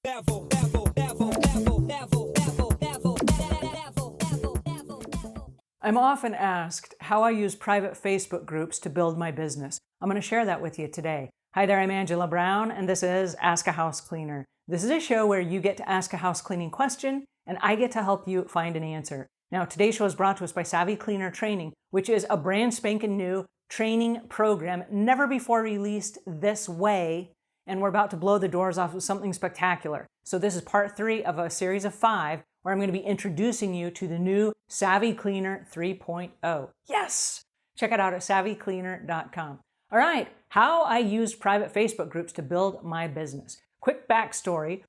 I'm often asked how I use private Facebook groups to build my business. I'm going to share that with you today. Hi there, I'm Angela Brown, and this is Ask a House Cleaner. This is a show where you get to ask a house cleaning question, and I get to help you find an answer. Now, today's show is brought to us by Savvy Cleaner Training, which is a brand spanking new training program, never before released this way, and we're about to blow the doors off with something spectacular. So this is part 3 of a series of 5, where I'm going to be introducing you to the new Savvy Cleaner 3.0. Yes! Check it out at savvycleaner.com. All right, how I used private Facebook groups to build my business. Quick backstory.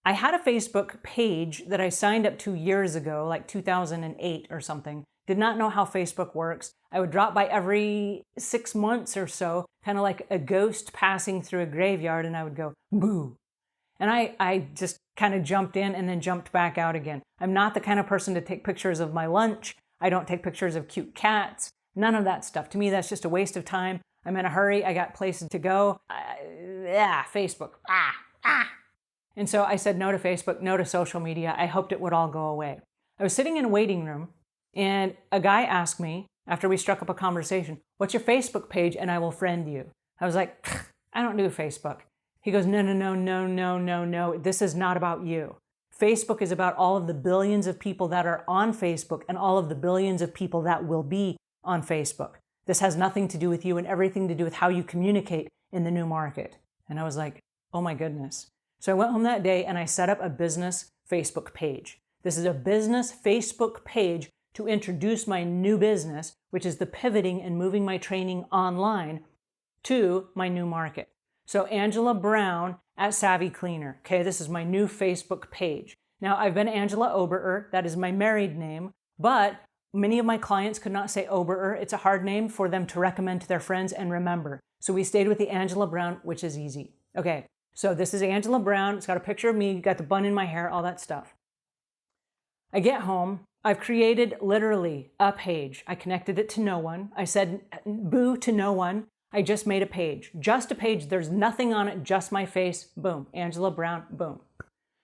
I had a Facebook page that I signed up to years ago, like 2008 or something. Did not know how Facebook works. I would drop by every 6 months or so, kind of like a ghost passing through a graveyard, and I would go, boo. And I just kind of jumped in and then jumped back out again. I'm not the kind of person to take pictures of my lunch. I don't take pictures of cute cats. None of that stuff. To me, that's just a waste of time. I'm in a hurry. I got places to go. Facebook. And so I said no to Facebook, no to social media. I hoped it would all go away. I was sitting in a waiting room, and a guy asked me, after we struck up a conversation, what's your Facebook page and I will friend you? I was like, I don't do Facebook. He goes, no. This is not about you. Facebook is about all of the billions of people that are on Facebook and all of the billions of people that will be on Facebook. This has nothing to do with you and everything to do with how you communicate in the new market. And I was like, oh my goodness. So I went home that day and I set up a business Facebook page. This is a business Facebook page to introduce my new business, which is the pivoting and moving my training online to my new market. So Angela Brown at Savvy Cleaner. Okay, this is my new Facebook page. Now, I've been Angela Oberer. That is my married name, but many of my clients could not say Oberer. It's a hard name for them to recommend to their friends and remember. So we stayed with the Angela Brown, which is easy. Okay, so this is Angela Brown. It's got a picture of me, got the bun in my hair, all that stuff. I get home. I've created literally a page. I connected it to no one. I said boo to no one. I just made a page. Just a page. There's nothing on it, just my face. Boom. Angela Brown. Boom.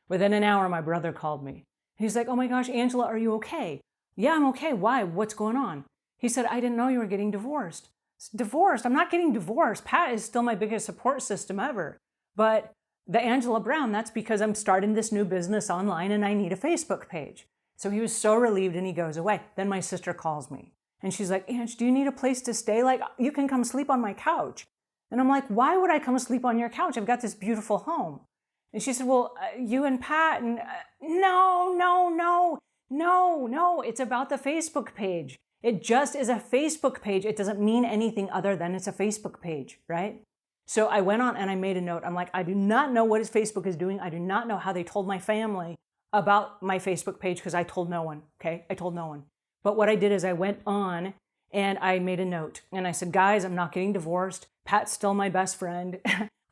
Within an hour, my brother called me. He's like, oh my gosh, Angela, are you okay? Yeah, I'm okay. Why? What's going on? He said, I didn't know you were getting divorced. Divorced? I'm not getting divorced. Pat is still my biggest support system ever. But the Angela Brown, that's because I'm starting this new business online and I need a Facebook page. So he was so relieved and he goes away. Then my sister calls me. And she's like, Ange, do you need a place to stay? Like, you can come sleep on my couch. And I'm like, why would I come sleep on your couch? I've got this beautiful home. And she said, well, you and Pat, and no. It's about the Facebook page. It just is a Facebook page. It doesn't mean anything other than it's a Facebook page, right? So I went on and I made a note. I'm like, I do not know what Facebook is doing. I do not know how they told my family about my Facebook page because I told no one, okay? I told no one. But what I did is I went on and I made a note and I said, guys, I'm not getting divorced. Pat's still my best friend.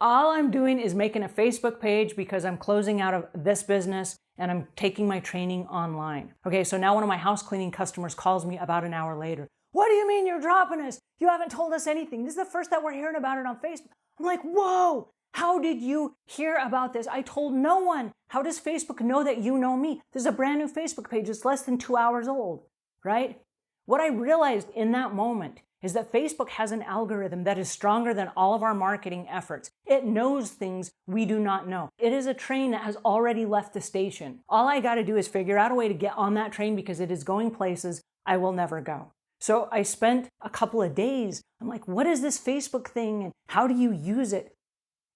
All I'm doing is making a Facebook page because I'm closing out of this business and I'm taking my training online. Okay, so now one of my house cleaning customers calls me about an hour later. What do you mean you're dropping us? You haven't told us anything. This is the first that we're hearing about it on Facebook. I'm like, whoa, how did you hear about this? I told no one. How does Facebook know that you know me? This is a brand new Facebook page. It's less than 2 hours old. Right? What I realized in that moment is that Facebook has an algorithm that is stronger than all of our marketing efforts. It knows things we do not know. It is a train that has already left the station. All I got to do is figure out a way to get on that train because it is going places I will never go. So I spent a couple of days. I'm like, what is this Facebook thing and how do you use it?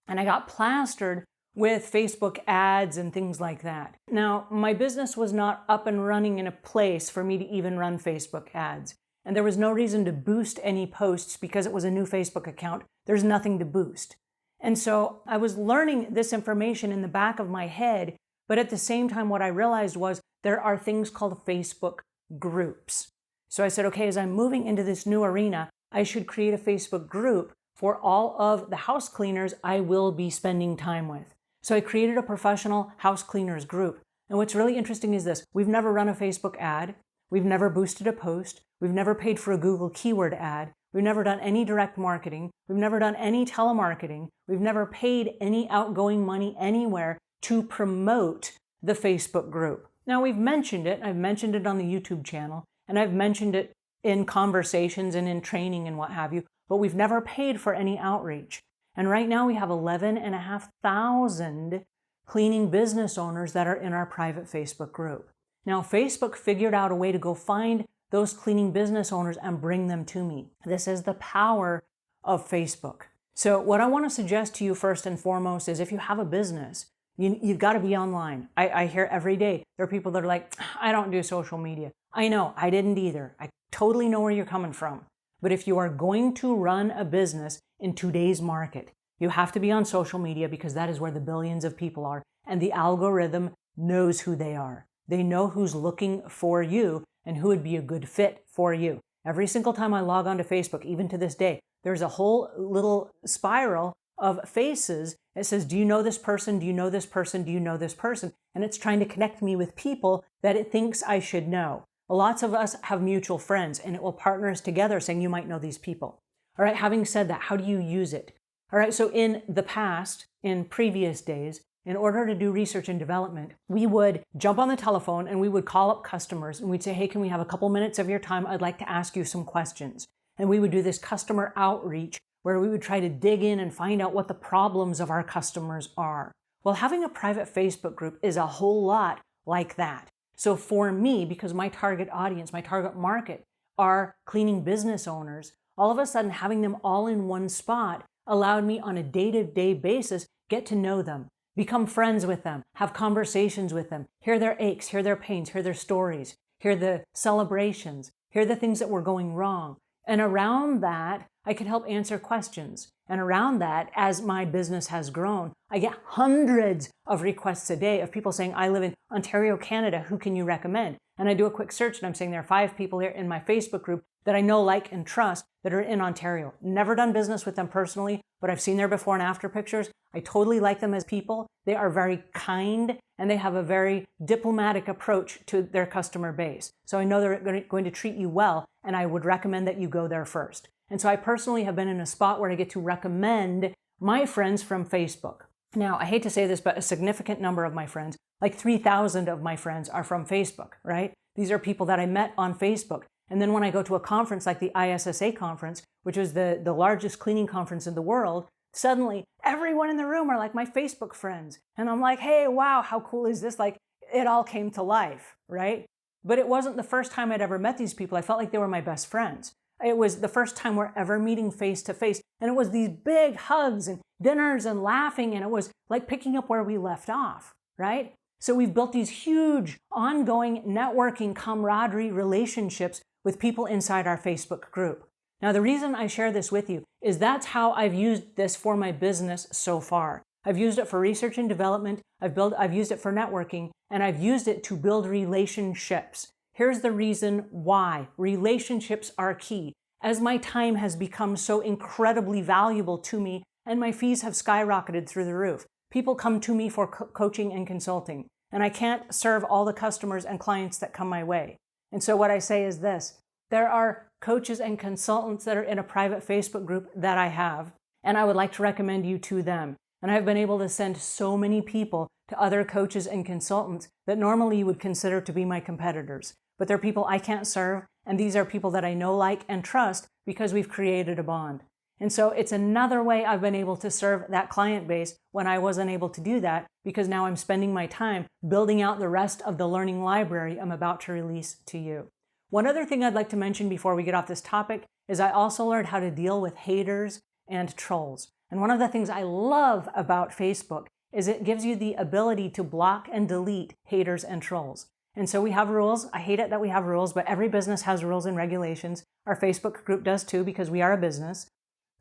And I got plastered with Facebook ads and things like that. Now, my business was not up and running in a place for me to even run Facebook ads. And there was no reason to boost any posts because it was a new Facebook account. There's nothing to boost. And so I was learning this information in the back of my head, but at the same time, what I realized was there are things called Facebook groups. So I said, okay, as I'm moving into this new arena, I should create a Facebook group for all of the house cleaners I will be spending time with. So I created a professional house cleaners group. And what's really interesting is this. We've never run a Facebook ad. We've never boosted a post. We've never paid for a Google keyword ad. We've never done any direct marketing. We've never done any telemarketing. We've never paid any outgoing money anywhere to promote the Facebook group. Now, we've mentioned it. I've mentioned it on the YouTube channel, and I've mentioned it in conversations and in training and what have you, but we've never paid for any outreach. And right now we have 11,500 cleaning business owners that are in our private Facebook group. Now, Facebook figured out a way to go find those cleaning business owners and bring them to me. This is the power of Facebook. So what I want to suggest to you first and foremost is if you have a business, you've got to be online. I hear every day, there are people that are like, I don't do social media. I know, I didn't either. I totally know where you're coming from. But if you are going to run a business in today's market, you have to be on social media because that is where the billions of people are. And the algorithm knows who they are. They know who's looking for you and who would be a good fit for you. Every single time I log onto Facebook, even to this day, there's a whole little spiral of faces. It says, do you know this person? Do you know this person? Do you know this person? And it's trying to connect me with people that it thinks I should know. Lots of us have mutual friends, and it will partner us together saying you might know these people. All right, having said that, how do you use it? All right, so in the past, in previous days, in order to do research and development, we would jump on the telephone and we would call up customers and we'd say, hey, can we have a couple minutes of your time? I'd like to ask you some questions. And we would do this customer outreach where we would try to dig in and find out what the problems of our customers are. Well, having a private Facebook group is a whole lot like that. So for me, because my target audience, my target market are cleaning business owners, all of a sudden having them all in one spot allowed me on a day-to-day basis get to know them, become friends with them, have conversations with them, hear their aches, hear their pains, hear their stories, hear the celebrations, hear the things that were going wrong. And around that, I could help answer questions. And around that, as my business has grown, I get hundreds of requests a day of people saying, I live in Ontario, Canada, who can you recommend? And I do a quick search and I'm saying there are 5 people here in my Facebook group that I know, like, and trust that are in Ontario. Never done business with them personally, but I've seen their before and after pictures. I totally like them as people. They are very kind and they have a very diplomatic approach to their customer base. So I know they're going to treat you well, and I would recommend that you go there first. And so I personally have been in a spot where I get to recommend my friends from Facebook. Now, I hate to say this, but a significant number of my friends, like 3,000 of my friends, are from Facebook, right? These are people that I met on Facebook. And then when I go to a conference like the ISSA conference, which is the largest cleaning conference in the world, suddenly everyone in the room are like my Facebook friends. And I'm like, hey, wow, how cool is this? Like, it all came to life, right? But it wasn't the first time I'd ever met these people. I felt like they were my best friends. It was the first time we're ever meeting face to face. And it was these big hugs and dinners and laughing. And it was like picking up where we left off, right? So we've built these huge ongoing networking camaraderie relationships with people inside our Facebook group. Now, the reason I share this with you is that's how I've used this for my business so far. I've used it for research and development. I've used it for networking, and I've used it to build relationships. Here's the reason why. Relationships are key. As my time has become so incredibly valuable to me and my fees have skyrocketed through the roof, people come to me for coaching and consulting, and I can't serve all the customers and clients that come my way. And so what I say is this: there are coaches and consultants that are in a private Facebook group that I have, and I would like to recommend you to them. And I've been able to send so many people to other coaches and consultants that normally you would consider to be my competitors. But they're people I can't serve, and these are people that I know, like, and trust because we've created a bond. And so it's another way I've been able to serve that client base when I wasn't able to do that, because now I'm spending my time building out the rest of the learning library I'm about to release to you. One other thing I'd like to mention before we get off this topic is I also learned how to deal with haters and trolls. And one of the things I love about Facebook is it gives you the ability to block and delete haters and trolls. And so we have rules. I hate it that we have rules, but every business has rules and regulations. Our Facebook group does too, because we are a business.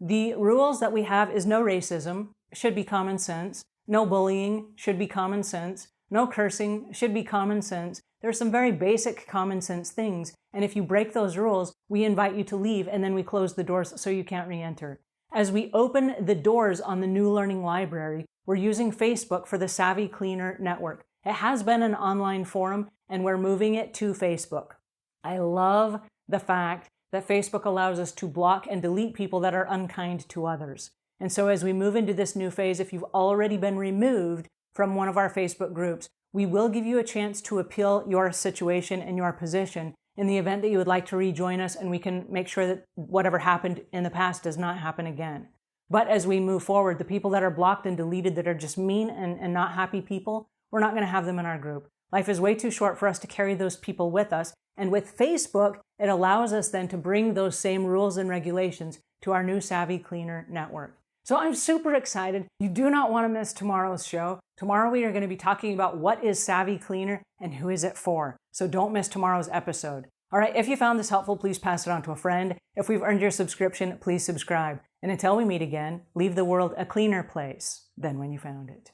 The rules that we have is no racism, should be common sense. No bullying, should be common sense. No cursing, should be common sense. There are some very basic common sense things. And if you break those rules, we invite you to leave, and then we close the doors so you can't re-enter. As we open the doors on the new learning library, we're using Facebook for the Savvy Cleaner Network. It has been an online forum, and we're moving it to Facebook. I love the fact that Facebook allows us to block and delete people that are unkind to others. And so as we move into this new phase, if you've already been removed from one of our Facebook groups, we will give you a chance to appeal your situation and your position in the event that you would like to rejoin us, and we can make sure that whatever happened in the past does not happen again. But as we move forward, the people that are blocked and deleted that are just mean and not happy people, we're not going to have them in our group. Life is way too short for us to carry those people with us. And with Facebook, it allows us then to bring those same rules and regulations to our new Savvy Cleaner network. So I'm super excited. You do not want to miss tomorrow's show. Tomorrow we are going to be talking about what is Savvy Cleaner and who is it for. So don't miss tomorrow's episode. All right, if you found this helpful, please pass it on to a friend. If we've earned your subscription, please subscribe. And until we meet again, leave the world a cleaner place than when you found it.